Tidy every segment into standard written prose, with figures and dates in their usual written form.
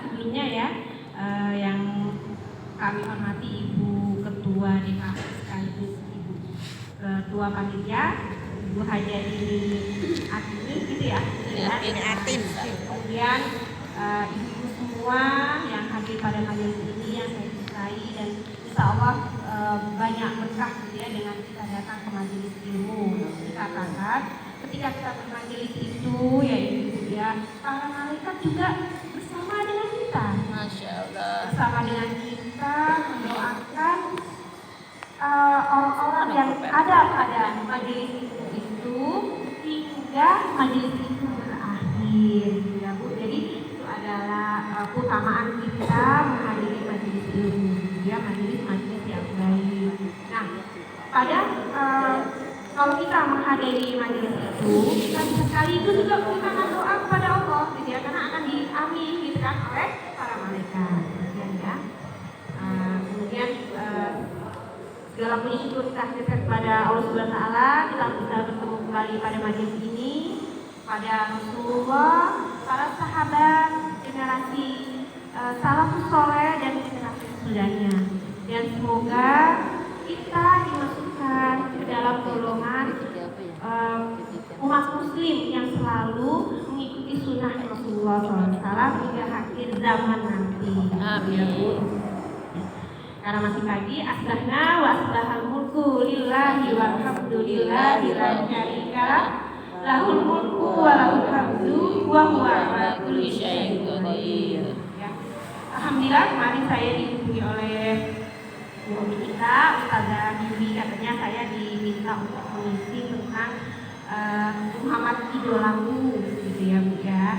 Sebelumnya ya, yang kami hormati Ibu Ketua DKP sekaligus Ibu Ketua Panitia, Ibu Hajari Atini gitu ya. Atin. Kemudian ibu semua yang hadir pada majelis ini yang saya cintai, dan insya Allah banyak berkah gitu ya dengan kita datang ke majelis ilmu. Dikatakan ketika kita bermajelis itu ya ibu ya, para malaikat juga bersama dengan kita. Masya Allah. Bersama dengan kita mendoakan orang-orang yang ada pada majelis itu hingga majelis itu berakhir ya Bu. Jadi itu adalah keutamaan kita menghadiri majelis ilmu ya, majelis yang baik. Nah, pada kalau kita menghadiri majelis itu, kita bisa sekaligus juga mengucapkan doa kepada Allah gitu ya, karena akan diamin gitu kan oleh para malaikat ya. Kemudian segala puji syukur kita hadirkan kepada Allah Subhanahu wa taala, kita bisa bertemu kembali pada majelis ini, pada Rasulullah, para sahabat, generasi salafus saleh dan generasi sesudahnya. Dan semoga kita dimasukkan ke dalam golongan umat muslim yang selalu mengikuti sunnah Rasulullah SAW hingga akhir zaman nanti. Amin. Karena masih pagi, asbahna wa asbahal mulku lillahi walhamdulillahi la syarika lahul mulku wa lahul hamdu wa huwa ala kulli syai'in qadir. Alhamdulillah kemarin saya dihubungi oleh guru kita, Ustazah Yuli, katanya saya diminta untuk mengisi tentang Muhammad idolaku gitu ya Bu ya.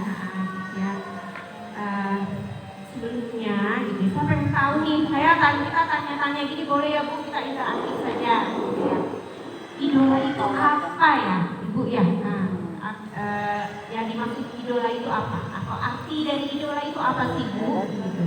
Sebelumnya gitu, saya pengen tahu nih, kita tanya-tanya gini boleh ya Bu, kita interaktif saja gitu ya. Idola itu apa ya Ibu ya? Yang dimaksud idola itu apa? Atau arti dari idola itu apa sih Bu? Gitu.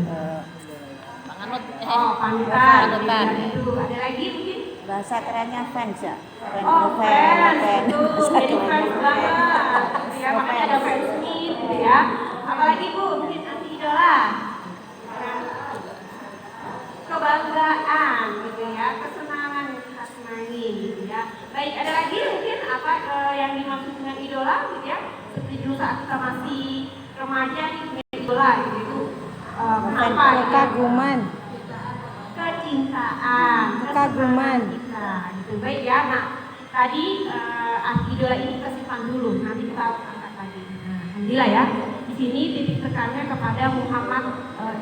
Panutan. Itu ada lagi mungkin? Bahasa kerennya fans ya. Fans. Betul. Jadi fans banget. Ya, makanya ada fans meet gitu ya. Apalagi Bu, mungkin arti idola. Kebanggaan gitu ya, kesenangan yang kita senangi gitu ya. Baik, ada lagi mungkin apa yang dimaksud dengan idola gitu ya? Seperti dulu saat kita masih remaja nih punya idola gitu. Kenapa? Kekaguman. Kecintaan, Kekaguman. kita gitu. Baik ya. Nah, tadi arti idola ini kita simpan dulu, nanti kita angkat lagi. Nah, alhamdulillah ya. Di sini titik tekannya kepada Muhammad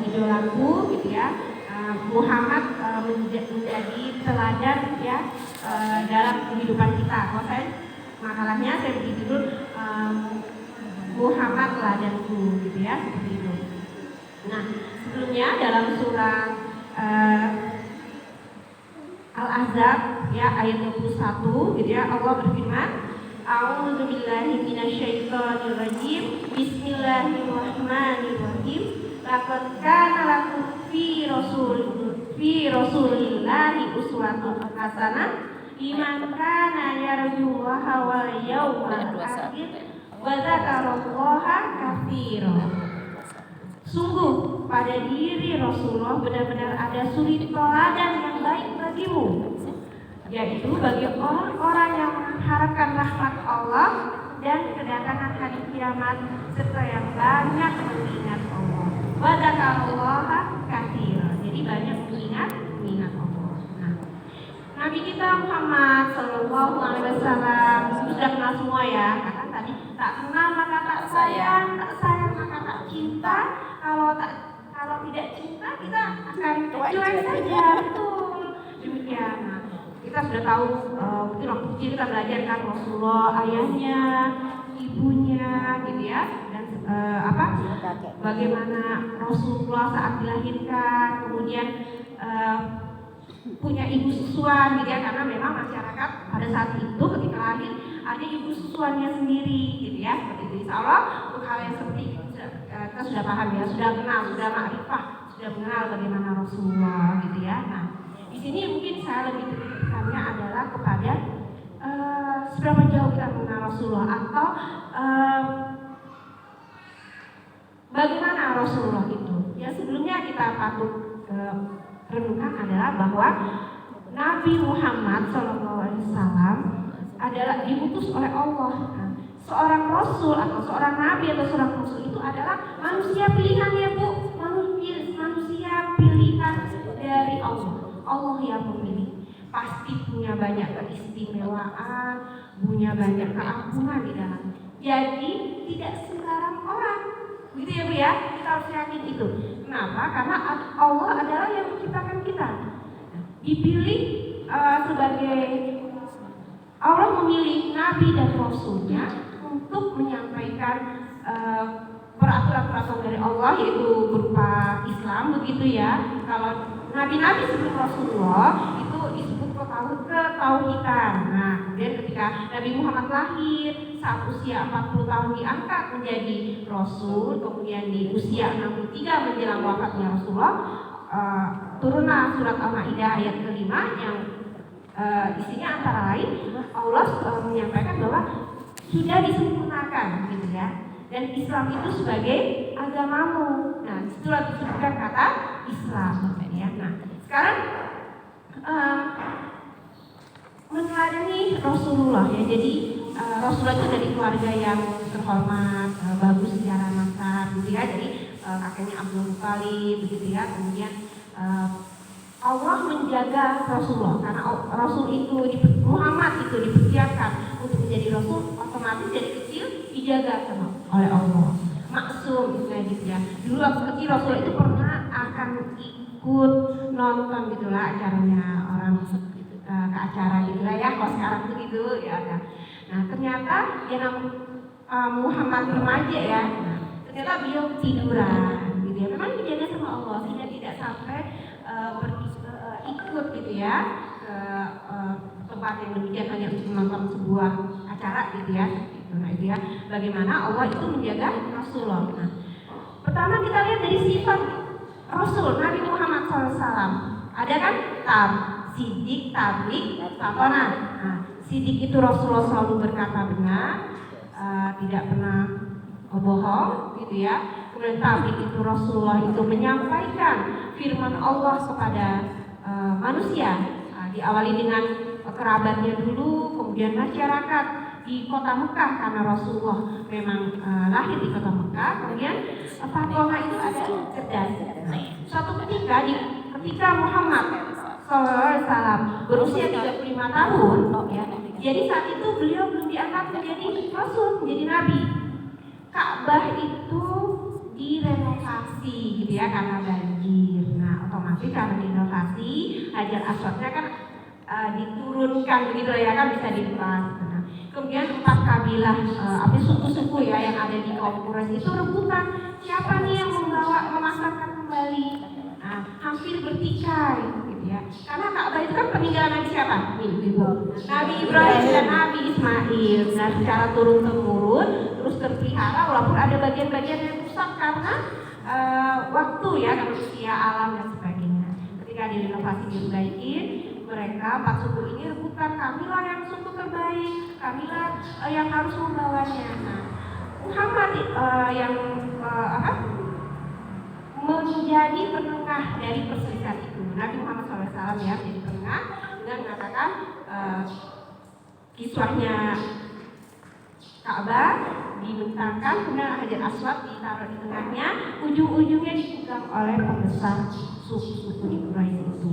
idolaku gitu ya. Muhammad menjadi teladan ya dalam kehidupan kita. Kalau saya makalahnya saya beri judul Muhammad teladanku gitu ya, seperti itu. Nah, sebelumnya dalam surah Al-Ahzab ya ayat 21 gitu ya, Allah berfirman, A'udzubillahi minasyaitonirrajim. Bismillahirrahmanirrahim. Laqad kana lakum fi rasulillahi uswatun hasanah liman kana yarjullaha wal yawmal akhir wa dzakarallaha katsiran. Sungguh pada diri Rasulullah benar-benar ada suri teladan yang baik bagimu, yaitu bagi orang-orang yang mengharapkan rahmat Allah dan kedatangan hari kiamat serta yang banyak mengingat Allah. Wa dzakarallaha katsiran. Jadi banyak mengingat Allah. Nah, Nabi kita Muhammad Shallallahu Alaihi Wasallam sudah kenal semua ya. Kata tadi tak kenal maka tak sayang, tak sayang maka tak cinta. Kalau tidak cinta kita akan cuek saja. Betul. Demikian. Nah, kita sudah tahu mungkin waktu kecil kita belajar kan Rasulullah, ayahnya, ibunya, gitu ya, dan bagaimana Rasulullah saat dilahirkan, kemudian punya ibu susuan, gitu ya, karena memang masyarakat pada saat itu ketika lahir ada ibu susuannya sendiri, gitu ya, seperti itu. Insya Allah untuk hal yang seperti itu kita sudah paham ya, sudah kenal, sudah makrifah, sudah mengenal bagaimana Rasulullah, gitu ya. Nah, di sini mungkin saya lebih tekannya adalah kepada seberapa jauh kita mengenal Rasulullah, atau bagaimana Rasulullah itu Yang sebelumnya kita patut renungkan adalah bahwa Nabi Muhammad SAW adalah diutus oleh Allah. Nah, seorang rasul atau seorang nabi atau seorang rasul itu adalah manusia pilihan ya Bu, manusia pilihan dari Allah. Allah yang memilih. Pasti punya banyak keistimewaan, punya banyak keagungan di dalam. Jadi tidak sembarang orang, gitu ya Bu ya. Kita harus yakin itu. Kenapa? Karena Allah adalah yang menciptakan kita. Dipilih sebagai Allah memilih nabi dan rasulnya untuk menyampaikan peraturan-peraturan dari Allah, yaitu berupa Islam, begitu ya. Kalau nabi-nabi sebelum Rasulullah itu disebut ketauhidan. Nah, kemudian ketika Nabi Muhammad lahir saat usia 40 tahun diangkat menjadi rasul, kemudian di usia 63 menjelang wafatnya Rasulullah, turunlah surat Al-Maidah ayat ke-5 yang isinya antara lain Allah menyampaikan bahwa sudah disempurnakan, gitu ya. Dan Islam itu sebagai agamamu. Nah, itulah disebutkan kata Islam, ya. Nah, sekarang meneladani Rasulullah ya. Jadi Rasulullah itu dari keluarga yang terhormat, bagus secara nasab, gitu ya. Jadi kakeknya Abdul Muthalib, begitu ya. Kemudian Allah menjaga Rasulullah karena Rasul itu Muhammad itu dipersiapkan untuk menjadi Rasul, otomatis dari kecil dijaga oleh Allah, maksum gitu ya. Dulu waktu kecil Rasul itu pernah akan ikut nonton gitulah acaranya orang ke acara gitulah ya. Kalau sekarang tuh gitu ya ada. Nah ternyata yang Muhammad remaja ya, ternyata beliau tiduran gitu ya. Memang dijaga sama Allah sehingga tidak sampai ikut gitu ya ke tempat yang demikian hanya untuk menonton sebuah acara gitu ya. Nah itu ya bagaimana Allah itu menjaga Rasulullah. Nah, pertama kita lihat dari sifat Rasul Nabi Muhammad SAW. Ada kan Sidik, Tablik, Fatonah. Nah, Sidik itu Rasulullah selalu berkata benar, tidak pernah bohong gitu ya. Kemudian Tablik itu Rasulullah itu menyampaikan firman Allah kepada manusia. Diawali dengan kerabatnya dulu, kemudian masyarakat di kota Mekah karena Rasulullah memang lahir di kota Mekah. Kemudian Fatonah itu ada cerdas. Suatu ketika Muhammad SAW berusia 35 tahun, ya, jadi saat itu beliau belum diangkat menjadi Rasul, menjadi Nabi. Ka'bah itu direnovasi gitu ya karena banjir. Nah otomatis karena direnovasi Hajar Aswadnya kan diturunkan begitu ya kan, bisa dilepas. Nah, kemudian 4 kabilah suku-suku ya yang ada di kaum Quraisy itu rebutan siapa nih yang memasangkan kembali. Nah, hampir bertikai gitu ya. Karena Ka'bah itu kan peninggalan Nabi siapa? Ibu. Nabi Ibrahim dan Nabi Ismail. Nah, secara turun temurun terus terpelihara walaupun ada bagian-bagian yang rusak karena waktu ya, karena usia alam dan sebagainya. Ketika direnovasi diperbaikin, mereka 4 suku ini rebutan kamilah yang suku terbaik, kamilah yang harus membawanya. Nah, Muhammad yang menjadi penengah dari perselisihan itu. Nabi Muhammad SAW ya menjadi penengah dengan mengatakan kiswahnya Ka'bah dibentangkan, kemudian Hajar Aswad ditaruh di tengahnya, ujung-ujungnya dipegang oleh pembesar suku-suku di Quraisy itu.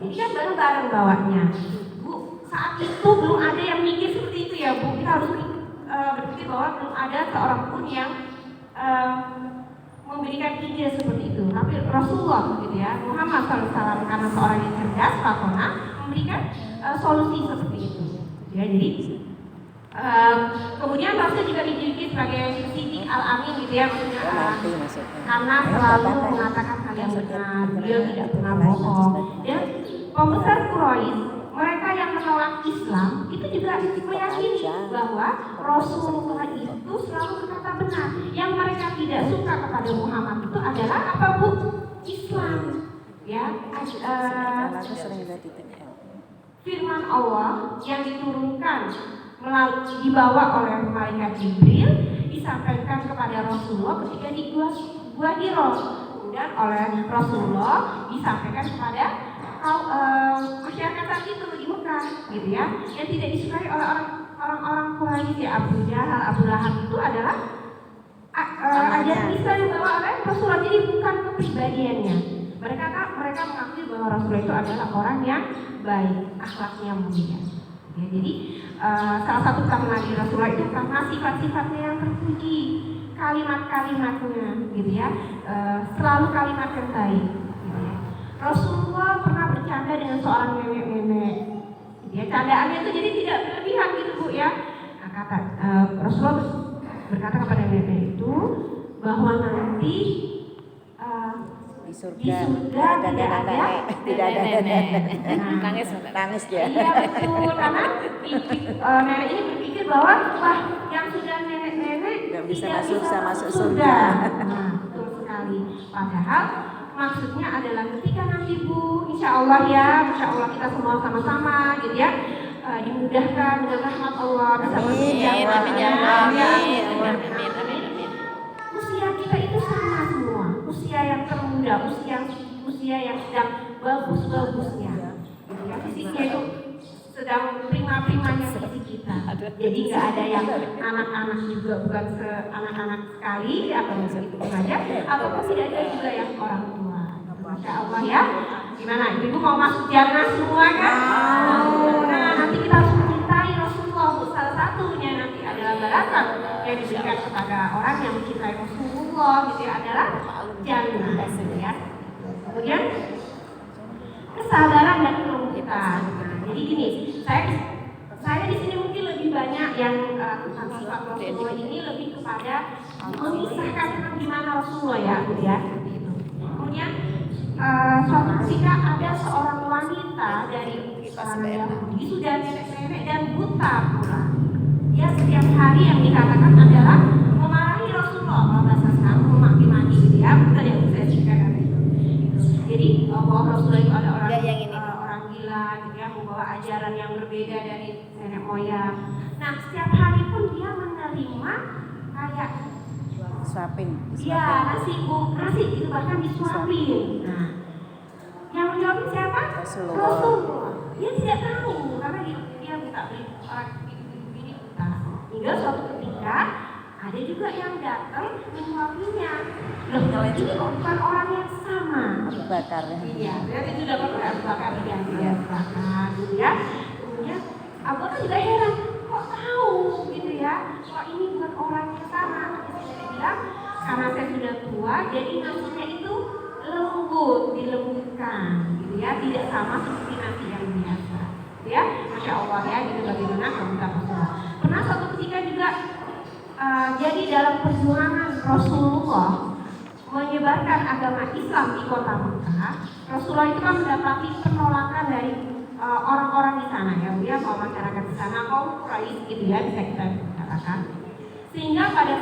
Jadi kan bareng-bareng bawanya. Bu, saat itu belum ada yang mikir seperti itu ya Bu. Kita harus berpikir bahwa belum ada seorang pun yang memberikan ide seperti itu. Tapi Rasulullah gitu ya, Muhammad SAW karena seorang yang cerdas, Fatonah, memberikan solusi seperti itu. Ya, jadi kemudian Rasul juga dijuluki sebagai Siddiq Al-Amin gitu ya, karena selalu mengatakan hal yang benar, beliau tidak pernah bohong. Ya, pembesar Quraisy, mereka yang menolak Islam itu juga meyakini bahwa Rasulullah itu selalu berkata benar. Yang mereka tidak suka kepada Muhammad itu adalah apa Bu? Islam. Ya, firman Allah yang diturunkan dibawa oleh malaikat Jibril disampaikan kepada Rasulullah ketika di Gua Hira. kemudian oleh Rasulullah disampaikan kepada masyarakat saat itu di Mekah, gitu ya, yang tidak disukai oleh orang Quraisy. Ya, Abu Jahal, Abu Lahab itu adalah ajaran Islam yang dibawa oleh Rasulullah, jadi bukan kepribadiannya. Mereka mengakui bahwa Rasulullah itu adalah orang yang baik, akhlaknya mulia. Ya, jadi salah satu karena di Rasulullah itu karena sifat-sifatnya yang terpuji, kalimat-kalimatnya, gitu ya, selalu kalimat yang baik. Gitu ya. Rasulullah pernah bercanda dengan seorang nenek-nenek. Gitu ya, candaannya itu jadi tidak berlebihan gitu Bu ya. Nah, kata Rasulullah berkata kepada nenek itu bahwa nanti di surga tidak ada nenek. Nangis dia. Iya betul, karena nenek ini berpikir bahwa wah, yang sudah nenek-nenek nggak bisa tidak masuk surga. Nah, betul sekali. Padahal maksudnya adalah ketika nanti Bu, insya Allah kita semua sama-sama gitu ya, dimudahkan dengan rahmat Allah. Amin. Usia kita itu sama semua, usia yang termuda, usia yang sedang bagus-bagusnya, gitu ya. Fisiknya itu sedang prima-primanya fisik kita. Jadi nggak ada yang anak-anak juga, bukan anak-anak sekali atau itu saja, ataupun tidak ada juga yang orang tua. Masya Allah ya. Gimana? Ibu mau masuk jannah semua kan? Nah, nanti kita harus mencintai Rasulullah. Salah satunya nanti adalah balasan yang diberikan kepada orang yang mencintai Rasulullah, gitu ya, adalah jannah, gitu ya. Kemudian kesadaran dan kelembutan. Jadi gini, saya di sini mungkin lebih banyak yang tentang sifat Rasulullah ini lebih kepada memisahkan tentang gimana Rasulullah ya, gitu ya. Kemudian suatu ketika ada seorang wanita dari Yahudi, sudah nenek-nenek dan buta pula. Dia setiap hari yang dikatakan adalah memarahi Rasulullah, kalau bahasa sekarang memaki-maki, gitu ya. Bukan yang saya ceritakan itu. Jadi bahwa Rasulullah itu ada orang gila, gitu ya, membawa ajaran yang berbeda dari nenek moyang. Nah, setiap hari pun dia menerima kayak Suapin. Iya, nasi itu bahkan disuapin. Nah, yang menjawab siapa? Rasulullah. Dia tidak tahu karena dia minta beli orang ini buta. Hingga suatu ketika ada juga yang datang menyuapinya. Loh, ini bukan orang yang sama. Abu Bakar. Iya, berarti itu dapat Abu Bakar dia bakar, gitu ya. Kemudian Abu Bakar juga heran, kok tahu, gitu ya? Kok ini bukan orang yang sama? Dia bilang, karena saya sudah tua, jadi nasinya itu lembut, dilembutkan, gitu ya, tidak sama seperti nasi yang biasa, ya. Masya Allah ya, gitu bagaimana kelembutan Rasulullah. Pernah suatu ketika juga jadi dalam perjuangan Rasulullah menyebarkan agama Islam di kota Mekah, Rasulullah itu kan mendapati penolakan dari orang-orang di sana ya, kaum masyarakat di sana, kaum Quraisy gitu ya, bisa kita katakan. Sehingga pada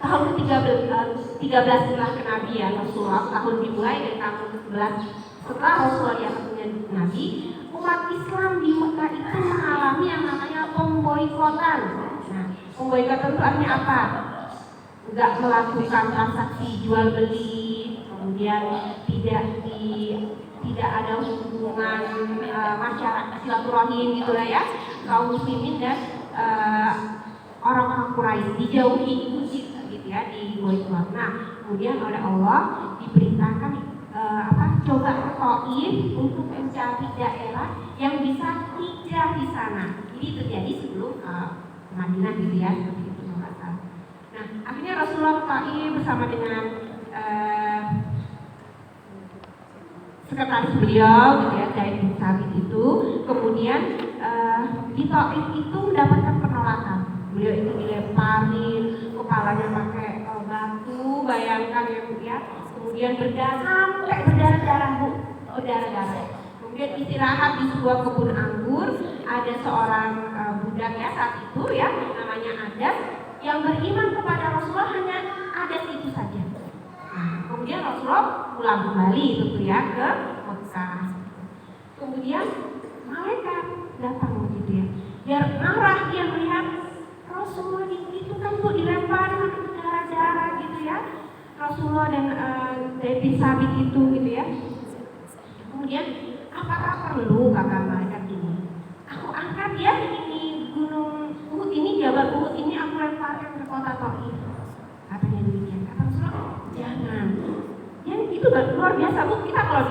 tahun ke-13 setelah kenabian Rasulullah, tahun dimulai dari tahun ke-11 setelah Rasulullah diangkat menjadi nabi, umat Islam di Mekah itu mengalami yang namanya pemboikotan. Nah, pemboikotan itu artinya apa? Enggak melakukan transaksi jual beli, kemudian tidak ada hubungan masyarakat silaturahim gitu lah ya, kaum muslimin dan orang-orang Quraisy dijauhi, diusir gitu ya, di boikot. Nah, kemudian oleh Allah diperintahkan coba ke Taif untuk mencari daerah yang bisa hijrah di sana. Ini terjadi sebelum Madinah gitu ya, seperti itu Nah, akhirnya Rasulullah ke Taif bersama dengan sekretaris beliau gitu ya, Zaid bin Thabit itu. Kemudian di Taif itu mendapatkan penolakan. Beliau itu dilemparin, kepalanya pakai batu, bayangkan ya. Kemudian berdarah-darah. Kemudian istirahat di sebuah kebun anggur. Ada seorang budak ya saat itu ya, namanya Adas, yang beriman kepada Rasulullah, hanya Adas itu saja. Nah, kemudian Rasulullah pulang kembali tentu ya ke Mekah. Kemudian malaikat datang gitu ya. Dia marah, dia melihat Rasulullah itu kan tuh dilempar ke darah gitu ya, Rasulullah dan Zaid bin Sabit itu gitu ya. Kemudian apakah perlu kata malaikat ini? Aku angkat ya ini gunung Uhud ini, Jabal Uhud ini aku lemparkan ke kota Taif. Katanya demikian. Kata Rasulullah, jangan. Yang itu luar biasa Bu. Kita kalau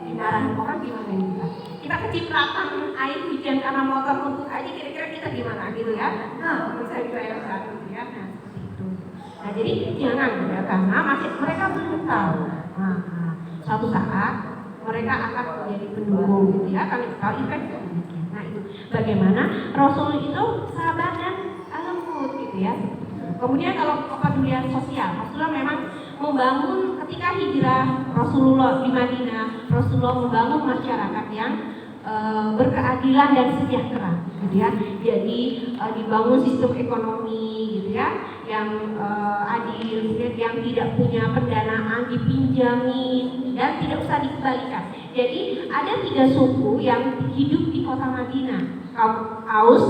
dimarahin orang gimana kita? Kita kecipratan air hujan karena motor untuk aja kira-kira kita gimana gitu ya? Nah, bisa dibayar satu ya. Nah seperti itu. Nah jadi jangan ya karena masih mereka belum tahu. Nah, suatu saat mereka akan menjadi pendukung gitu ya. Kalau kan demikian. Nah itu bagaimana Rasul itu sahabat dan lembut gitu ya. Kemudian kalau kepedulian sosial, Rasulullah memang membangun ketika hijrah Rasulullah di Madinah, Rasulullah membangun masyarakat yang berkeadilan dan sejahtera, gitu ya. Jadi dibangun sistem ekonomi, gitu ya, yang adil, yang tidak punya pendanaan dipinjamin dan tidak usah dikembalikan. Jadi ada 3 suku yang hidup di kota Madinah, kaum Aus,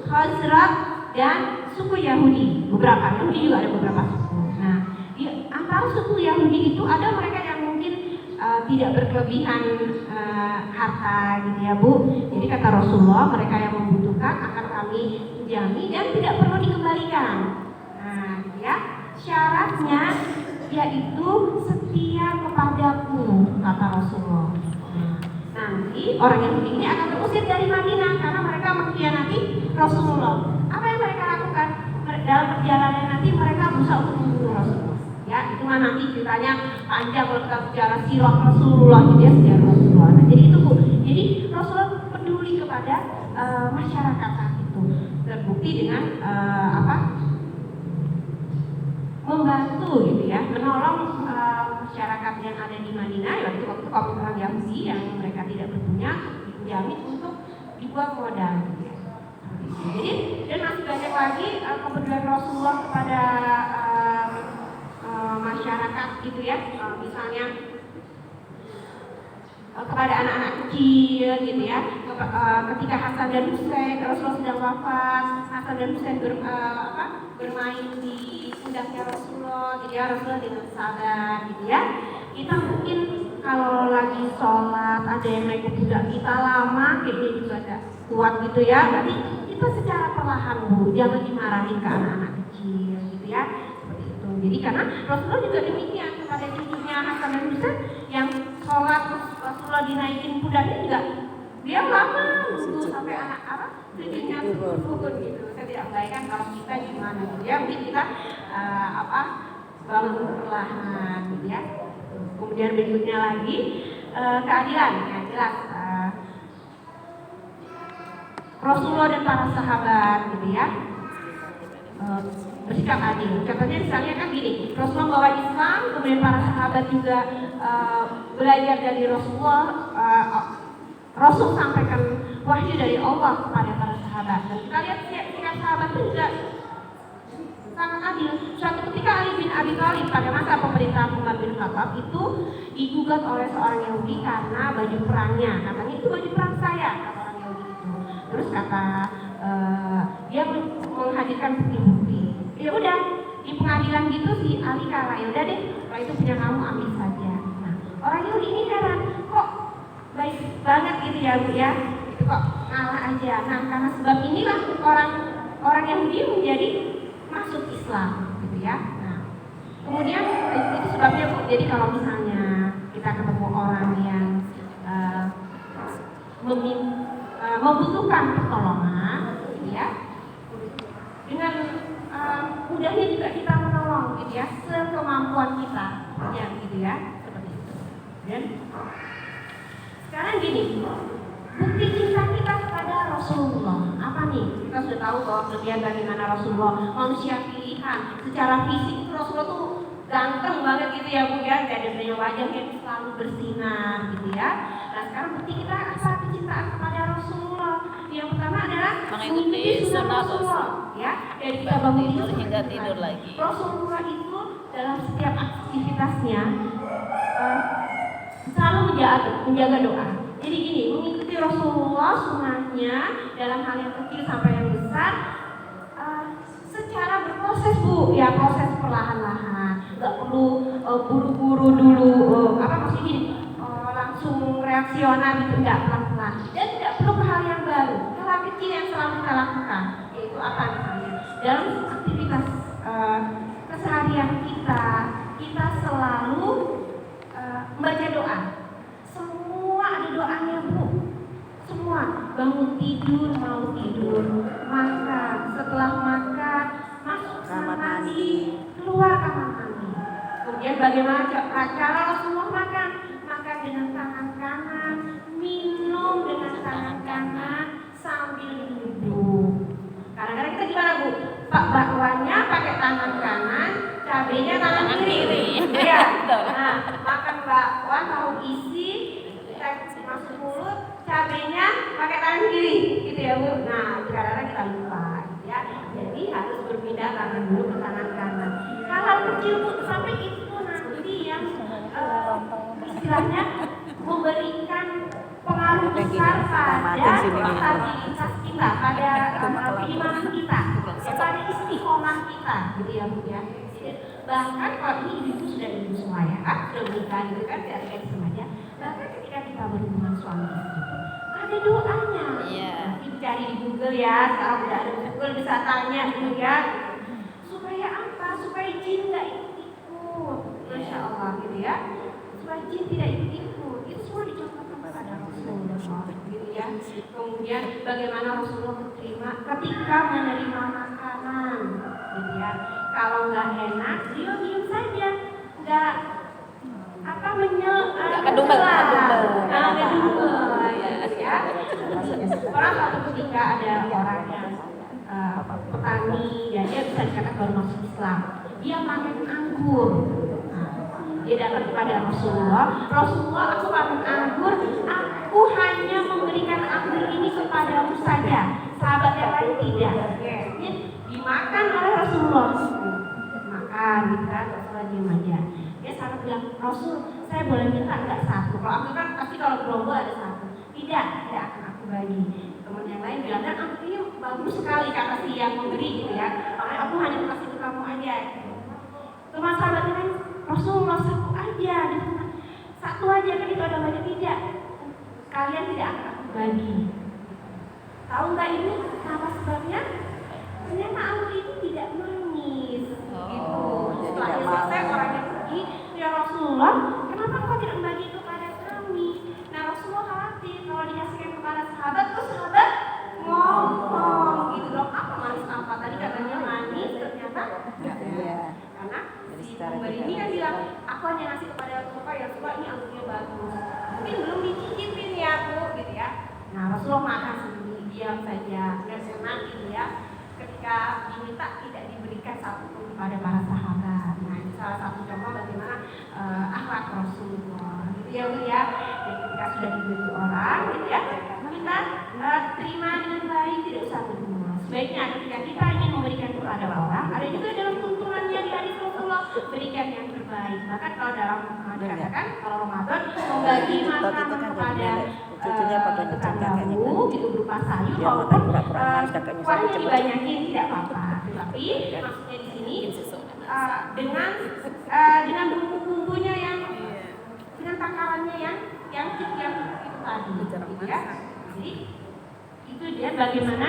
Khazraj, dan suku Yahudi. Beberapa Yahudi juga ada beberapa suku. Nah, di antara suku Yahudi itu ada mereka yang mungkin tidak berkelebihan harta gitu ya Bu. Jadi kata Rasulullah, mereka yang membutuhkan akan kami pinjami dan tidak perlu dikembalikan. Nah, gitu ya. Syaratnya yaitu setia kepadaku, kata Rasulullah. Nanti orang Yahudi ini akan terusir dari Madinah karena mereka mengkhianati Rasulullah. Apa yang mereka lakukan? Dalam perjalanan nanti mereka berusaha untuk membunuh Rasulullah. Ya, itu mah nanti ceritanya panjang kalau kita bicara sirah Rasulullah, gitu ya, sejarah Rasulullah. Nah, jadi itu Bu. Jadi Rasulullah peduli kepada masyarakat saat itu. Terbukti dengan membantu gitu ya, menolong masyarakat yang ada di Madinah. Waktu itu kaum orang Yahudi yang mereka tidak berpunya dijamin untuk dibuat modal gitu ya. Jadi dan masih banyak lagi kepedulian Rasulullah kepada masyarakat gitu ya, misalnya kepada anak-anak kecil gitu ya. Ketika Hasan dan Husain, Rasulullah sedang wafat, Hasan dan Husain bermain di pundaknya Rasulullah, gitu ya. Rasulullah dengan sabar gitu ya. Kita mungkin kalau lagi sholat ada yang naik ke pundak kita lama, kayaknya juga ada kuat gitu ya. Tapi kita secara perlahan Bu, jangan dimarahin ke anak-anak kecil gitu ya. Seperti itu. Jadi karena Rasulullah juga demikian kepada cucunya Hasan dan Husain yang sholat terus Rasulullah dinaikin pundaknya juga dia lama nunggu sampai anak cucunya turun gitu. Saya tidak bayangkan kalau kita gimana gitu ya. Mungkin kita bangun perlahan gitu ya. Kemudian berikutnya lagi keadilan ya jelas. Rasulullah dan para sahabat gitu ya bersikap adil. Contohnya misalnya kan gini, Rasulullah bawa Islam, kemudian para sahabat juga belajar dari Rasulullah. Rasul sampaikan wahyu dari Allah kepada para sahabat. Dan kita lihat sikap sahabat itu juga sangat adil. Suatu ketika Ali bin Abi Thalib pada masa pemerintahan Umar bin Khattab itu digugat oleh seorang Yahudi karena baju perangnya. Katanya itu baju perang saya, kata orang Yahudi itu. Terus kata dia menghadirkan bukti-bukti. Ya udah di pengadilan gitu si Ali kalah. Ya udah deh, kalau itu punya kamu ambil saja. Nah, orang Yahudi ini heran, kok baik banget gitu ya Bu ya, itu kok ngalah aja. Nah karena sebab inilah orang Yahudi menjadi masuk Islam gitu ya. Nah kemudian itu sebabnya Bu. Jadi kalau misalnya kita ketemu orang yang membutuhkan pertolongan gitu ya, dengan mudahnya juga kita menolong gitu ya, sekemampuan kita ya gitu ya, seperti itu. Dan sekarang gini, bukti cinta kita kepada Rasulullah apa nih? Kita sudah tahu bahwa melihat bagaimana Rasulullah manusia pilihan. Secara fisik itu Rasulullah tuh ganteng banget gitu ya Bu ya, dan punya wajah yang selalu bersinar gitu ya. Nah sekarang bukti kita apa kecintaan kepada Rasulullah? Yang pertama adalah mengikuti sunnah Rasulullah ya, dari kita bangun tidur hingga tidur lagi. Rasulullah itu dalam setiap aktivitasnya selalu menjaga doa. Jadi gini, mengikuti Rasulullah sunnahnya dalam hal yang kecil sampai yang besar secara berproses Bu, ya proses perlahan-lahan, nggak perlu buru-buru dulu, maksudnya gini, langsung reaksioner gitu, nggak pelan-pelan. Dan tidak perlu hal yang baru, hal kecil yang selalu kita lakukan, yaitu apa misalnya dalam aktivitas keseharian kita selalu membaca doa. Semua ada doanya Bu. Semua, bangun tidur, mau tidur, makan, setelah makan, masuk kamar mandi, keluar kamar mandi. Kemudian bagaimana cara Rasulullah makan? Makan dengan tangan kanan, minum dengan tangan kanan sambil duduk. Kadang-kadang kita gimana Bu? Pak bakwanya pakai tangan kanan, cabenya tangan kiri. Ya. Nah, makan bakwan tahu isi, masuk mulut, cabenya pakai tangan kiri, gitu ya Bu. Nah, kadang-kadang kita lupa, ya. Jadi harus berpindah tangan dulu ke tangan kanan. Hal kecil Bu, sampai itu nanti yang istilahnya memberikan pengaruh besar pada stabilitas kita, pada keimanan kita, pada istiqomah kita, gitu ya Bu ya. Bahkan kalau ini ibu sudah ibu semua ya kan, sudah menikah gitu kan, tidak ada remaja. Bahkan ketika kita berhubungan suami istri, ada doanya. Nanti cari di Google ya, sekarang udah ada Google bisa tanya gitu ya. Supaya apa? Supaya jin nggak ikut-ikut. Masya Allah gitu ya. Supaya jin tidak ikut-ikut. Itu semua dicontohkan pada Rasulullah gitu ya. Kemudian bagaimana Rasulullah berterima ketika menerima makanan gitu ya. Kalau nggak enak, dia diam saja, nggak kedumel, ya. Orang suatu ketika ada orang yang petani, dan dia bisa dikatakan baru masuk Islam, dia panen anggur. Dia datang kepada Rasulullah, aku panen anggur, aku hanya memberikan anggur ini kepadamu saja, sahabat yang lain tidak. Dimakan oleh Rasulullah. Makan, gitu kan, Rasulullah diam aja. Dia sahabat bilang, Rasul, saya boleh minta enggak satu? Kalau aku kan pasti kalau gerombol ada satu. Tidak akan aku bagi. Teman yang lain bilang, dan anggur ini bagus sekali kata si yang memberi gitu ya. Makanya aku hanya kasih ke kamu aja. Teman sahabat yang lain, Rasulullah satu aja. Satu aja kan itu ada banyak, tidak. Kalian tidak akan aku bagi. Tahu nggak ini kenapa sebabnya? Ternyata anggur itu tidak manis, gitu. Setelah selesai orangnya pergi, ya Rasulullah, kenapa engkau tidak membagi itu kepada kami? Nah Rasulullah khawatir kalau dikasihkan kepada sahabat, terus sahabat ngomong gitu dong, apa manis apa? Tadi katanya manis, ternyata karena si pemberi ini kan bilang, aku hanya ngasih kepada Rasulullah, ya Rasulullah ini anggurnya bagus, mungkin belum dicicipin ya Bu, gitu ya. Nah Rasulullah makan sendiri, diam saja, nggak senang gitu ya. Ketika diminta tidak diberikan satu kepada para sahabat. Nah ini salah satu contoh bagaimana akhlak Rasulullah gitu ya Bu ya. Jadi ketika sudah diberi orang gitu ya, kita terima dengan baik, tidak usah berdua. Sebaiknya ketika kita ingin memberikan kepada orang, ada juga dalam tuntunannya di hadis Rasulullah, berikan yang terbaik. Maka kalau dalam dikatakan kalau Ramadan membagi makanan kepada tetanggamu gitu berupa sayur walaupun kuahnya dibanyakin tidak apa-apa. Tapi maksudnya di sini dengan bumbu-bumbunya yang dengan takarannya yang itu tadi gitu ya. Jadi itu dia bagaimana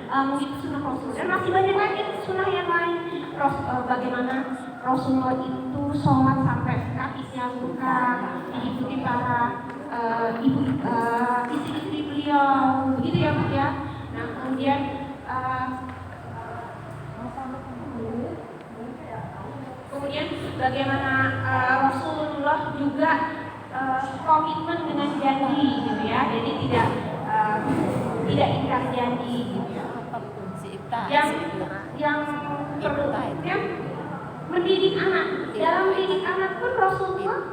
mengikuti sunnah Rasul, dan masih banyak lagi sunnah yang lain. Bagaimana Rasulullah itu sholat sampai kakinya luka, diikuti para istri-istri beliau, begitu ya Bu ya. Nah kemudian bagaimana Rasulullah juga komitmen dengan janji gitu ya. Jadi tidak ingkar janji gitu ya. Yang mendidik anak. Dalam mendidik anak pun Rasulullah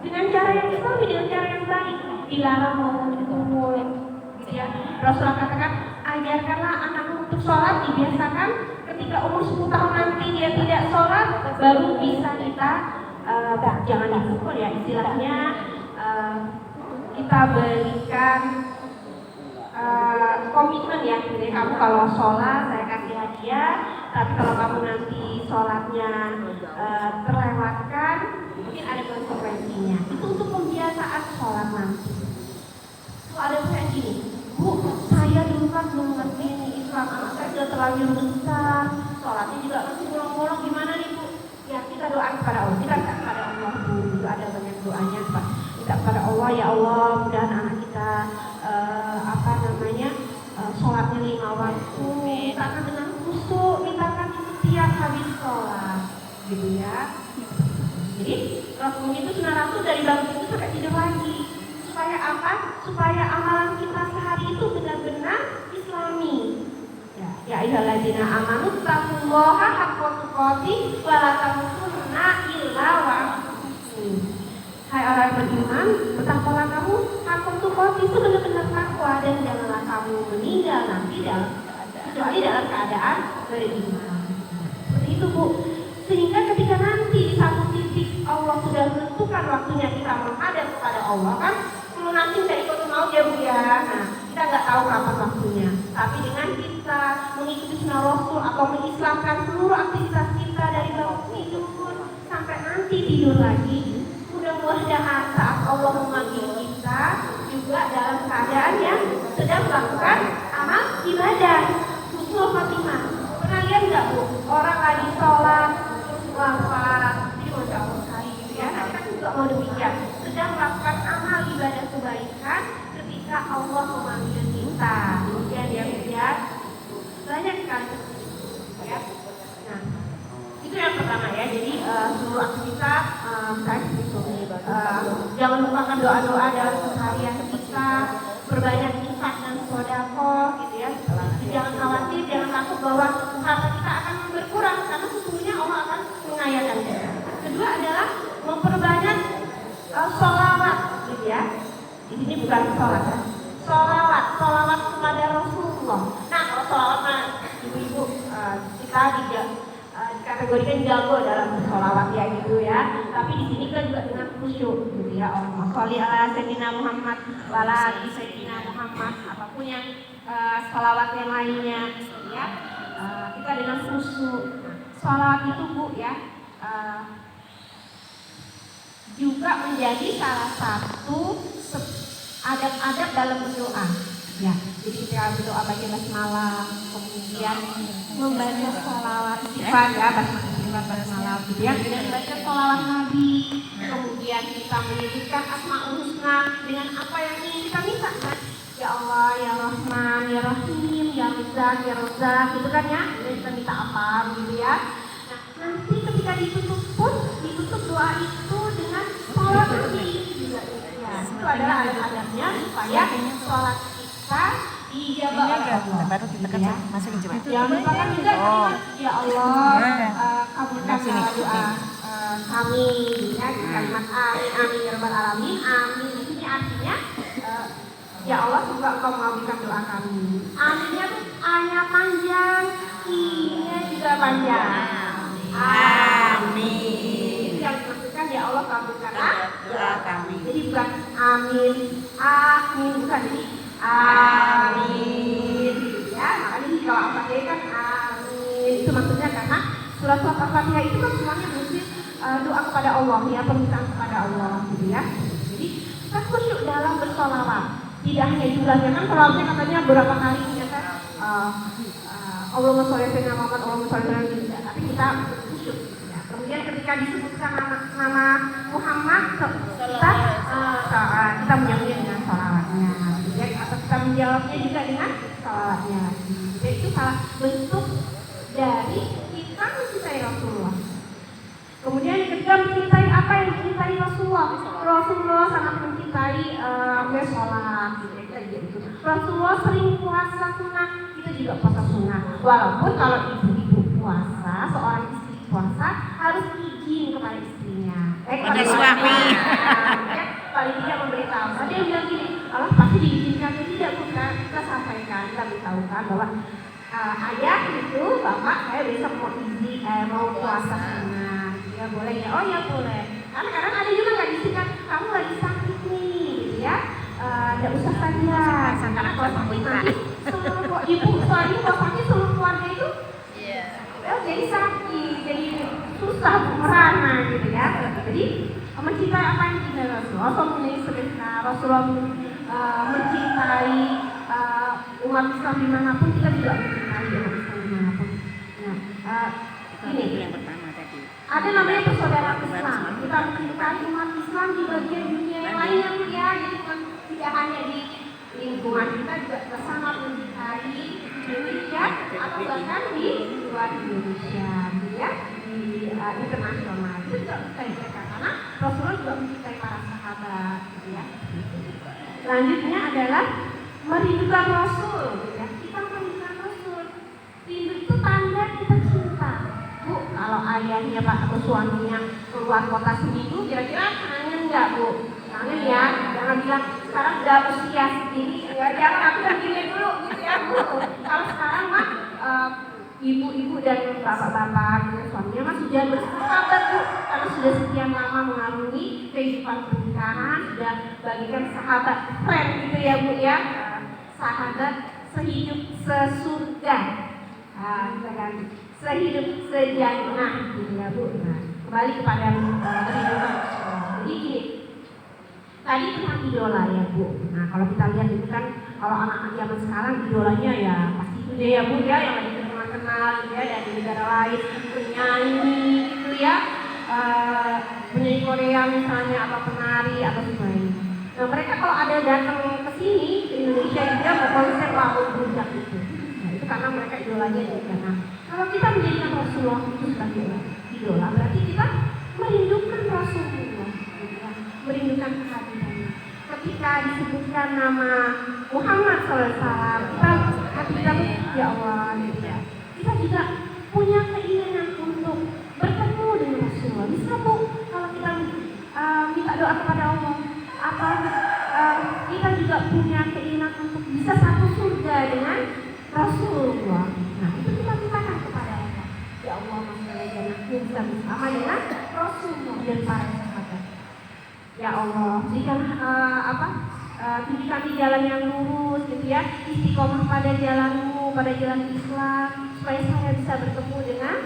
dengan cara yang islami, dengan cara yang baik, dilarang mengumpul gitu ya. Rasulullah katakan, ajarkanlah anakmu untuk sholat, dibiasakan ketika umur 10 tahun nanti dia tidak sholat, baru bisa kita jangan dipukul ya, istilahnya kita berikan komitmen ya. Jadi kamu kalau sholat saya kasih hadiah bahagia. Tapi kalau kamu nanti sholatnya terlewatkan, mungkin ada konsekuensinya. Itu untuk pembiasaan sholat nanti. Itu ada kayak gini, Bu, saya dulu kan belum ngerti ini Islam, anak saya sudah terlanjur besar, sholatnya juga masih bolong-bolong, gimana nih Bu? Ya kita doa kepada Allah, kita minta kepada Allah Bu, itu ada banyak doanya Pak. Minta kepada Allah, ya Allah, mudah anak kita sholatnya 5 waktu, mintakan dengan khusyuk, mintakan tiap habis sholat, gitu ya. Jadi Rasul itu sunnah Rasul dari bangun itu sampai tidur lagi. Supaya apa? Supaya amalan kita sehari itu benar-benar Islami. Ya ayyuhalladzina amanu taqullaha haqqa tuqatih wa la tamutunna illa wa antum. Hai orang beriman, bertakwalah kamu haqqa tuqatih itu benar-benar takwa dan janganlah kamu meninggal nanti kecuali dalam keadaan beriman. Seperti itu Bu. Sehingga ketika nanti di satu titik Allah sudah menentukan waktunya kita menghadap kepada Allah kan, kalau nanti dari kotor mau ya Bu ya. Nah, kita nggak tahu kapan waktunya. Tapi dengan kita mengikuti sunnah Rasul atau mengislamkan seluruh aktivitas kita dari bangun tidur sampai nanti tidur lagi, mudah-mudahan saat Allah memanggil kita juga dalam keadaan yang sedang melakukan amal ibadah. Husnul Khotimah. Pernah lihat nggak Bu? Orang lagi sholat wafat, jadi Masya Allah sekali gitu ya. Nah, kita juga mau demikian, sedang melakukan amal ibadah kebaikan ketika Allah memanggil kita. Kemudian dia melihat banyak sekali ya. Nah, itu yang pertama ya. Jadi seluruh aktivitas jangan lupakan doa-doa dalam keseharian kita, berbanyak infak dan sedekah gitu ya. Jangan khawatir, jangan takut bahwa harta kita akan berkurang karena sesungguhnya Allah akan mengayakan kita. Kedua adalah memperbanyak sholawat gitu ya. Di sini bukan sholat ya. Sholawat kepada Rasulullah. Nah kalau sholawat mah ibu-ibu kita dikategorikan jago dalam sholawat ya gitu ya. Tapi di sini kan juga dengan khusyuk gitu ya. Allahumma sholli ala sayyidina Muhammad wa ala ali sayyidina Muhammad, apapun yang sholawat yang lainnya gitu ya. Kita dengan khusyuk. Sholawat itu Bu ya juga menjadi salah satu adab-adab dalam berdoa. Ya, jadi kita berdoa baca basmalah, kemudian membaca sholawat istighfar ya, basmalah gitu ya, dengan baca sholawat Nabi, kemudian kita menyebutkan asmaul husna dengan apa yang ingin kita minta kan? Ya Allah, ya Rahman, ya Rahim, ya Razzaq, ya Razzaq, gitu kan ya, dan kita minta apa gitu ya. Nah, nanti ketika ditutup doa itu dengan sholawat Nabi juga ya, itu adalah adab-adabnya supaya sholat kita dijabah oleh Allah. Baru ditekan ya. Masukin coba. Jangan lupakan juga ya Allah, kabulkanlah doa kami ya, kalimat amin amin ya rabbal alamin. Amin di sini artinya ya Allah semoga Engkau mengabulkan doa kami. Aminnya tuh A-nya panjang, I-nya juga panjang. Amin. Yang dimaksudkan ya Allah kabulkanlah doa kami. Jadi bukan amin, amin bukan, jadi amin ya. Makanya kalau Al-Fatihah kan amin. Itu maksudnya karena surat-surat Al-Fatihah itu kan semuanya berisi doa kepada Allah ya, permintaan kepada Allah gitu ya. Jadi kita khusyuk dalam bersolawat. Tidak hanya jumlahnya kan, selawatnya katanya berapa kali ya kan, Allahumma sholli ala Muhammad, Allahumma sholli ala Muhammad, tapi kita khusyuk ya. Kemudian ketika disebutkan nama Muhammad kita menyambutnya dengan sholawatnya ya, atau kita menjawabnya juga dengan sholawatnya. Jadi itu salah bentuk dari kita mencintai Rasulullah. Kemudian yang ketiga, mencintai apa yang dicintai Rasulullah. Rasulullah sangat mencintai sholat gitu. Rasulullah sering puasa sunnah, kita juga puasa sunnah. Walaupun kalau ibu-ibu puasa, seorang istri puasa harus izin kepada istrinya. Kepada suami. Paling tidak memberitahu. Tadi yang bilang gini, Allah pasti diizinkan atau tidak, bukan? Kita sampaikan, kita beritahukan bahwa ayah itu, bapak, saya besok mau izin, mau puasa sunnah. Ya boleh ya, oh ya boleh. Karena kadang ada juga nggak diizinkan, kamu lagi sakit nih, gitu ya. Nggak usah saja. Karena kalau sakit nanti seluruh ibu, soalnya kalau sakit seluruh keluarga itu susah merana gitu ya. Jadi mencintai apa yang dicintai Rasulullah. Rasulullah mencintai umat Islam dimanapun, kita juga mencintai umat Islam dimanapun. Nah, ini yang pertama tadi. ada namanya persaudaraan Islam. Kita mencintai umat Islam di bagian dunia yang lainnya ya. Jadi bukan tidak hanya di lingkungan kita, juga kita sangat mencintai Indonesia atau bahkan di luar Indonesia, ya, di internasional. Itu juga kita dikatakan karena Rasulullah juga mencintai para sahabat, ya. Selanjutnya adalah merindukan Rasul, ya. Kita merindukan Rasul. Rindu itu tanda kita cinta. Bu, kalau ayahnya Pak atau suaminya keluar kota seminggu, kira-kira kangen nggak Bu? Kangen ya, jangan bilang sekarang udah usia segini, ya jangan aku udah gini dulu, gitu ya Bu. Kalau sekarang mah ibu-ibu dan bapak-bapak dengan suaminya mah sudah bersahabat Bu, karena sudah sekian lama mengarungi kehidupan pernikahan, sudah bagikan sahabat friend gitu ya Bu ya, sahabat sehidup sesurga, sehidup sejannah gitu ya Bu. Nah, kembali kepada kehidupan. Jadi gini, tadi tentang idola ya Bu. Nah kalau kita lihat itu kan, kalau anak-anak zaman sekarang idolanya ya pasti itu deh ya Bu ya, yang lagi terkenal gitu ya dari negara lain, penyanyi gitu ya, penyanyi Korea misalnya, atau penari atau sebagainya. Nah mereka kalau ada datang ke sini ke Indonesia juga mau konser lagu berujak itu. Nah itu karena mereka idolanya juga. Nah kalau kita menjadikan Rasulullah itu sebagai idola, berarti kita merindukan Rasulullah, merindukan kehadirannya. Ketika disebutkan nama Muhammad SAW, hati kita ya Allah, ya. Kita juga punya keinginan untuk bertemu dengan Rasulullah. Bisa Bu, kalau kita minta doa kepada Allah, atau kita juga punya keinginan untuk bisa satu surga dengan Rasulullah. Nah itu kita mintakan kepada Allah. Ya Allah, masalah jannah bisa bersama dengan Rasulullah dan para sahabat. Ya Allah, berikan tunjuk kami jalan yang lurus gitu ya, istiqomah pada jalanmu, pada jalan Islam, supaya saya bisa bertemu dengan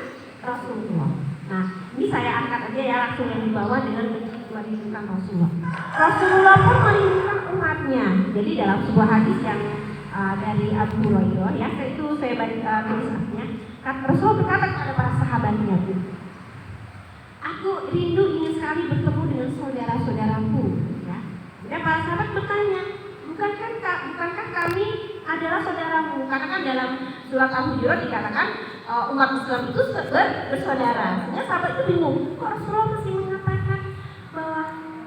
Rasulullah. Nah, ini saya angkat aja ya langsung yang dibawa dengan merindukan Rasulullah. Rasulullah pun merindukan umatnya. Jadi dalam sebuah hadis yang dari Abu Hurairah ya, itu saya baca tulisannya. Rasulullah berkata kepada para sahabatnya, aku rindu ingin sekali bertemu dengan saudara-saudaraku. Ya. Dan para sahabat bertanya, bukankah kami adalah saudaramu? Karena kan dalam surat Al-Hujurat dikatakan umat Islam itu bersaudara. Sehingga sahabat itu bingung, kok Rasulullah masih mengatakan bahwa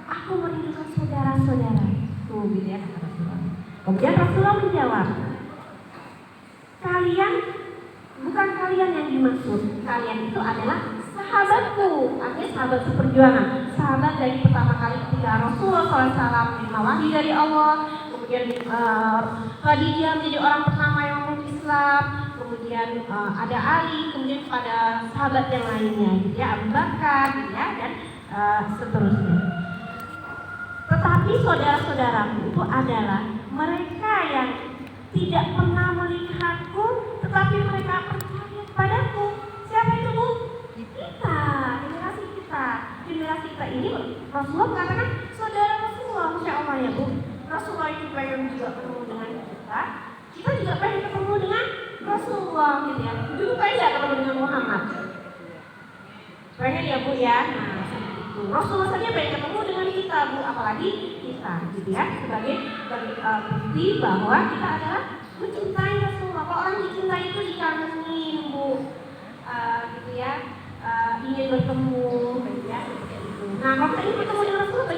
aku merindukan saudara-saudara. Tuh gitu ya kata Rasulullah. Kemudian Rasulullah menjawab, bukan kalian yang dimaksud, kalian itu adalah sahabatku, artinya sahabat seperjuangan, sahabat dari pertama kali ketika Rasulullah SAW menerima wahyu dari Allah, kemudian Khadijah menjadi orang pertama yang memeluk Islam, kemudian ada Ali, kemudian pada sahabat yang lainnya, ya Abu Bakar, ya dan seterusnya. Tetapi saudara-saudaraku itu adalah mereka yang tidak pernah melihatku, tetapi mereka percaya padaku. Siapa itu Bu? Kita, generasi kita ini Rasulullah mengatakan saudara Rasulullah, Masya Allah ya Bu. Rasulullah itu pengen juga ketemu dengan kita juga pengen ketemu dengan Rasulullah gitu ya. Dulu pengen nggak ketemu dengan Muhammad? Pengen ya Bu ya. Nah itu Rasulullah saja pengen ketemu dengan kita Bu, apalagi kita gitu ya, sebagai bukti bahwa kita adalah mencintai Rasulullah. Kalau orang dicintai itu dikangenin Bu, gitu ya. Ingin bertemu, ya. Nah, kalau kita ingin bertemu dengan Rasulullah,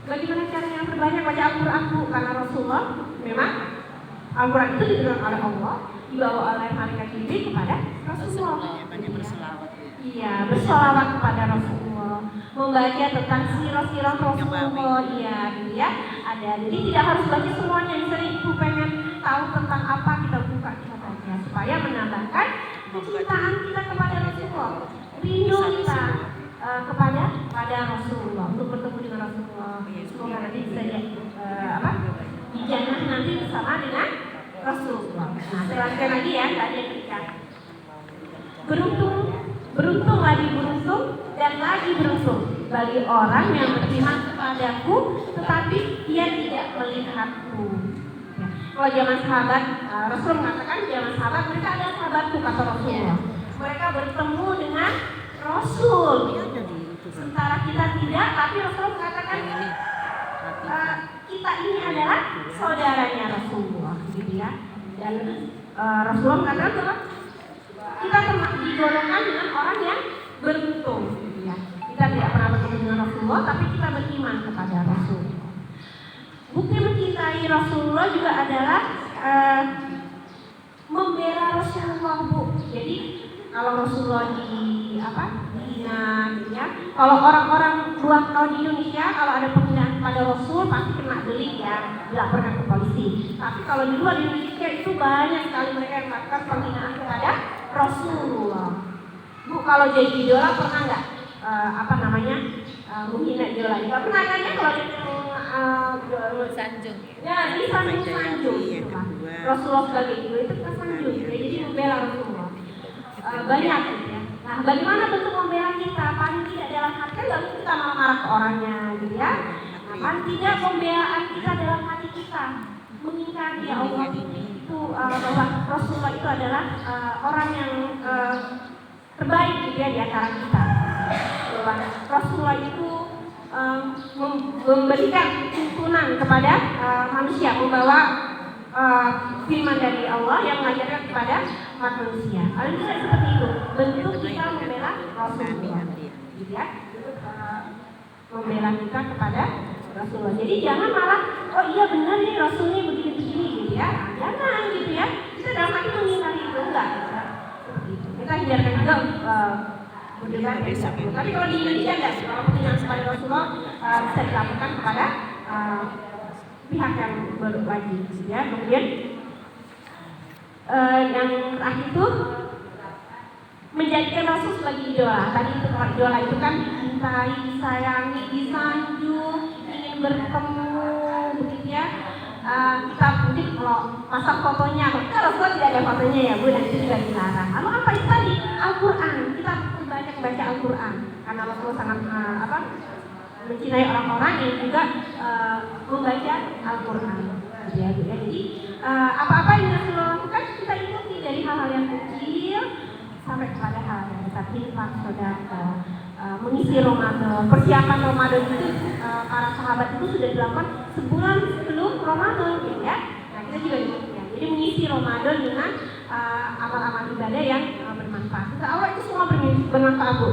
bagaimana caranya yang terbanyak baca Al-Quran Bu? Karena Rasulullah memang Al-Quran itu diturunkan oleh Allah, dibawa oleh malaikat Jibril kepada Rasulullah. Iya, bersolawat kepada Rasulullah, membaca tentang sirah-sirah Rasulullah, iya, gitu ya. Ada, jadi tidak harus baca semuanya. Misalnya ibu pengen tahu tentang apa, kita buka baca supaya menambahkan kecintaan kita kepada Rasulullah, rindu kita kepada Rasulullah, untuk bertemu dengan Rasulullah. Semoga nanti bisa di jannah nanti bersama dengan Rasulullah. Nah, saya lanjutkan lagi ya, tadi yang ketika beruntung Beruntung dan lagi beruntung bagi orang yang beriman kepadaku, tetapi dia tidak melihatku. Ya. Kalau zaman sahabat, Rasul mengatakan zaman sahabat mereka adalah sahabatku, kata Rasulullah. Mereka bertemu dengan Rasul. Sementara kita tidak, tapi Rasul mengatakan kita ini adalah saudaranya Rasulullah, gitu ya. Dan Rasulullah mengatakan bahwa kita digolongkan dengan orang yang beruntung, gitu ya. Kita tidak pernah bertemu dengan Rasulullah, tapi kita beriman kepada Rasulullah. Bukti mencintai Rasulullah juga adalah membela Rasulullah, Bu. Jadi kalau Rasulullah dihina, gitu ya. Kalau orang-orang luar tahun di Indonesia, kalau ada penghinaan kepada Rasul pasti kena delik ya, dilaporkan ke polisi. Tapi kalau di luar Indonesia itu banyak sekali mereka yang melakukan penghinaan kepada Rasulullah. Bu, kalau jadi idola pernah nggak menghina idola? Nggak pernah kan ya kalau Sanjung. ya disanjung gitu kan. Rasulullah sebagai idola itu kita sanjung, jadi membela Rasulullah. Banyak gitu ya. Nah, bagaimana bentuk membela kita? Paling tidak dalam hati, nggak mungkin kita marah-marah ke orangnya gitu ya. Nah, paling tidak pembelaan kita dalam hati kita mengingkari ya Allah itu bahwa Rasulullah itu adalah orang yang terbaik gitu ya di antara kita. Bahwa Rasulullah itu memberikan tuntunan kepada manusia, membawa firman dari Allah yang mengajarkan kepada umat manusia. Paling tidak seperti itu bentuk kita membela Rasulullah, gitu ya. Membela kita kepada Rasulullah. Jadi jangan malah, oh iya benar nih Rasulnya begini-begini gitu ya. Nah, jangan gitu ya. Kita dalam hati mengingkari itu enggak. Kita hindarkan juga berdebat ya. Tapi kalau di Indonesia enggak, kalau penghinaan kepada Rasulullah bisa dilakukan kepada pihak yang berwajib gitu ya. Kemudian yang terakhir itu menjadikan Rasul sebagai idola. Tadi itu kalau idola itu kan dicintai, disayangi, disanjung, ingin bertemu, begitu ya. Kita mungkin kalau pasang fotonya, kita Rasul tidak ada fotonya ya Bu, dan itu juga dilarang. Lalu apa itu tadi? Al-Quran. Kita banyak baca Al-Quran karena Rasul sangat mencintai orang-orang yang juga membaca Al-Quran. Ya, jadi apa-apa yang Rasulullah lakukan kita ikuti dari hal-hal yang kecil sampai kepada hal yang besar. Infak, sedekah, mengisi Ramadan. Persiapan Ramadan itu para sahabat itu sudah dilakukan sebulan sebelum Ramadan, gitu ya. Nah, kita juga ikuti ya. Jadi mengisi Ramadan dengan amal-amal ibadah yang bermanfaat. Insya Allah itu semua bermanfaat, Bu.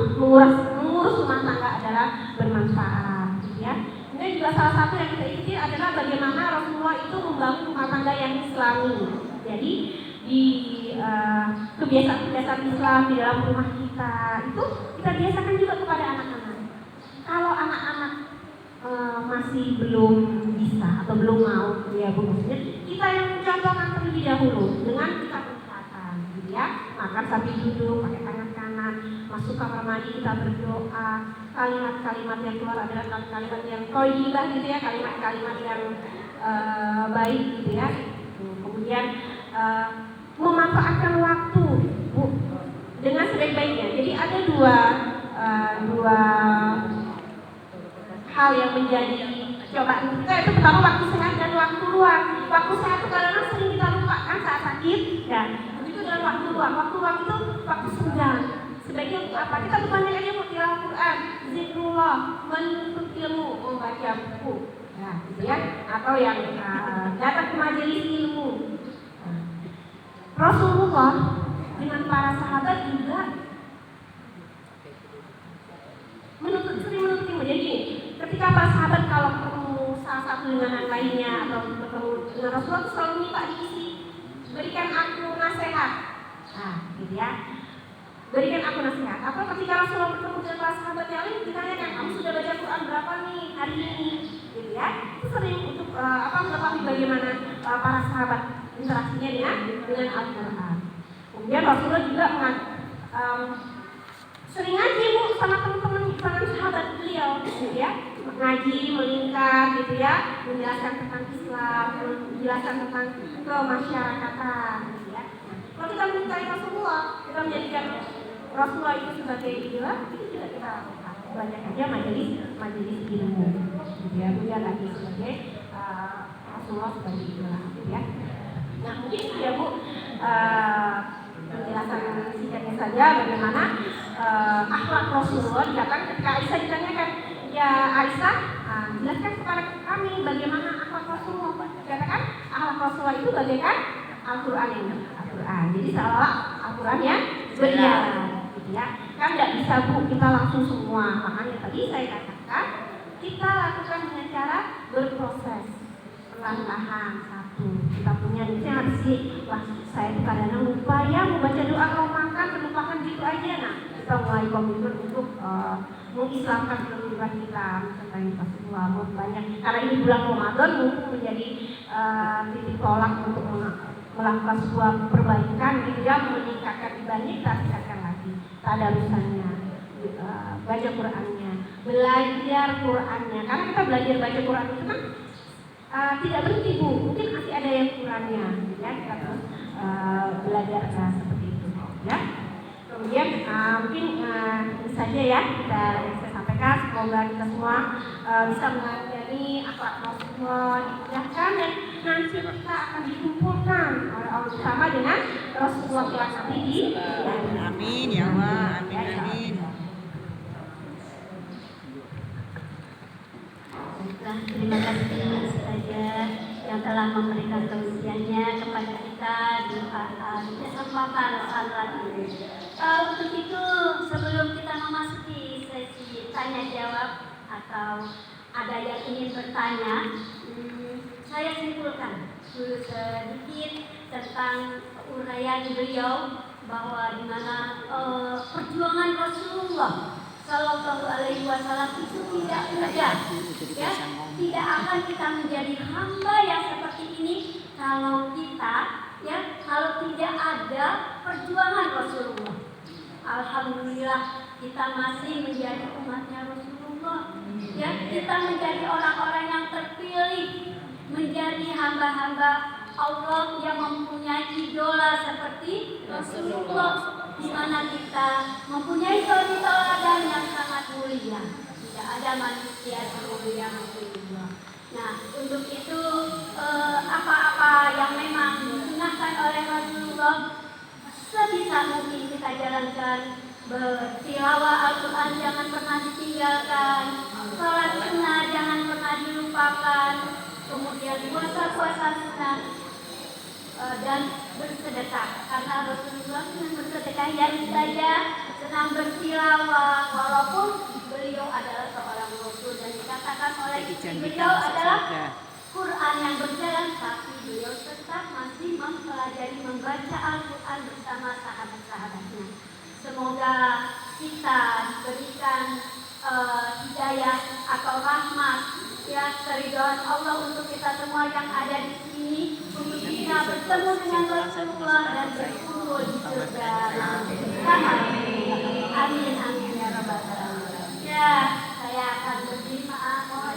Mengurus rumah tangga adalah bermanfaat, gitu ya. Kemudian juga salah satu yang kita ikuti adalah bagaimana Rasulullah itu membangun rumah tangga yang Islami. Jadi di kebiasaan-kebiasaan Islam di dalam rumah kita itu kita biasakan juga kepada anak-anak. Kalau anak-anak masih belum bisa atau belum mau, ya Bu, maksudnya kita yang mencontohkan terlebih dahulu dengan kita persiapan, gitu ya. Makan sambil duduk, pakai tangan kanan, masuk kamar mandi kita berdoa. Kalimat-kalimat yang keluar adalah kalimat yang thayyibah, gitu ya, kalimat-kalimat yang baik, gitu ya. Kemudian memanfaatkan waktu, Bu, dengan sebaik-baiknya. Jadi ada dua hal yang menjadi cobaan kita, itu pertama waktu sehat dan waktu luang. Waktu sehat itu kadang-kadang sering kita lupakan saat sakit, dan begitu dengan waktu luang. Waktu luang itu waktu senggang. Sebaiknya untuk apa? Kita berbanyak aja untuk tilawah Quran, zikrullah, menuntut ilmu, membaca buku, nah, gitu ya. Atau yang datang ke majelis ilmu. Rasulullah dengan para sahabat juga sering menuntut ilmu. Jadi ketika para sahabat kalau ketemu salah satu dengan yang lainnya atau ketemu dengan Rasulullah itu selalu minta diisi, berikan aku nasihat. Nah, gitu ya. Berikan aku nasihat. Atau ketika Rasulullah bertemu dengan para sahabat yang lain, ditanyakan, kamu sudah baca Quran berapa nih hari ini? Gitu ya. Itu sering untuk mengetahui bagaimana para sahabat interaksinya dengan Al-Quran. Kemudian Rasulullah juga sering ngaji, Bu, sama teman-teman sahabat beliau, gitu ya. Ngaji, melingkar, gitu ya, menjelaskan tentang Islam, menjelaskan tentang kemasyarakatan, gitu ya. Kalau kita mencintai Rasulullah, kita menjadikan Rasulullah itu sebagai idola, itu juga kita lakukan. Banyak aja majelis ilmu, gitu ya, bukan lagi sebagai Rasulullah sebagai idola, gitu ya. Nah mungkin itu ya Bu, penjelasan singkatnya saja bagaimana akhlak Rasulullah. Dikatakan ketika Aisyah ditanyakan, ya Aisyah, jelaskan kepada kami bagaimana akhlak Rasulullah. Dikatakan akhlak Rasulullah itu bagaikan Al-Quran ini, Al-Quran. Jadi seolah Al-Quran yang berjalan, gitu ya. Kan nggak bisa Bu kita langsung semua. Makanya tadi saya katakan kita lakukan dengan cara berproses, perlahan-lahan satu. Kita punya misalnya harus sih, wah saya itu kadang lupa ya mau baca doa kalau makan, terlupakan gitu aja. Nah kita mulai komitmen untuk mengislamkan kehidupan kita, misalkan Rasulullah banyak. Karena ini bulan Ramadan mungkin menjadi titik tolak untuk melakukan sebuah perbaikan, hingga meningkatkan ibadah, kita tingkatkan lagi tadarusannya, baca Qurannya, belajar Qurannya. Karena kita belajar baca Quran itu kan tidak berhenti Bu, mungkin masih ada yang kurangnya, ya kita terus belajar seperti itu, ya. Kemudian mungkin ini saja ya kita sampaikan. Semoga kita semua bisa mengajari akhlak Rasulullah, dimudahkan, dan nanti kita akan dikumpulkan oleh Allah bersama dengan Rasulullah kelak nanti di Amin ya Allah, amin amin. Terima kasih saja yang telah memberikan tausiahnya kepada kita di kesempatan saat ini. Untuk itu sebelum kita memasuki sesi tanya jawab atau ada yang ingin bertanya, saya simpulkan dulu sedikit tentang uraian beliau bahwa di mana perjuangan Rasulullah Sallallahu Alaihi Wasallam itu tidak mudah, ya. Tidak akan kita menjadi hamba yang seperti ini kalau kita, ya, kalau tidak ada perjuangan Rasulullah. Alhamdulillah kita masih menjadi umatnya Rasulullah, ya. Kita menjadi orang-orang yang terpilih, menjadi hamba-hamba Allah yang mempunyai idola seperti Rasulullah, di mana kita mempunyai teladan yang sangat mulia. Tidak ada manusia semulia Rasulullah. Nah, untuk itu apa-apa yang memang disunahkan oleh Rasulullah sebisa mungkin kita jalankan. Bertilawah Al-Quran jangan pernah ditinggalkan, sholat sunnah jangan pernah dilupakan, kemudian puasa-puasa sunnah, dan bersedekah, karena Rasulullah senang bersedekah, yang saja senang bertilawah, walaupun beliau adalah seorang Rasul dan dikatakan oleh beliau adalah Quran yang berjalan, tapi beliau tetap masih mempelajari, membaca Al-Quran bersama sahabat-sahabatnya. Semoga kita diberikan hidayah atau rahmat, ya, keridhaan Allah untuk kita semua yang ada di sini, untuk bisa bertemu dengan Rasulullah dan berkumpul di surga. Amin amin ya rabbal alamin. Ya, saya akan berdiri, maaf.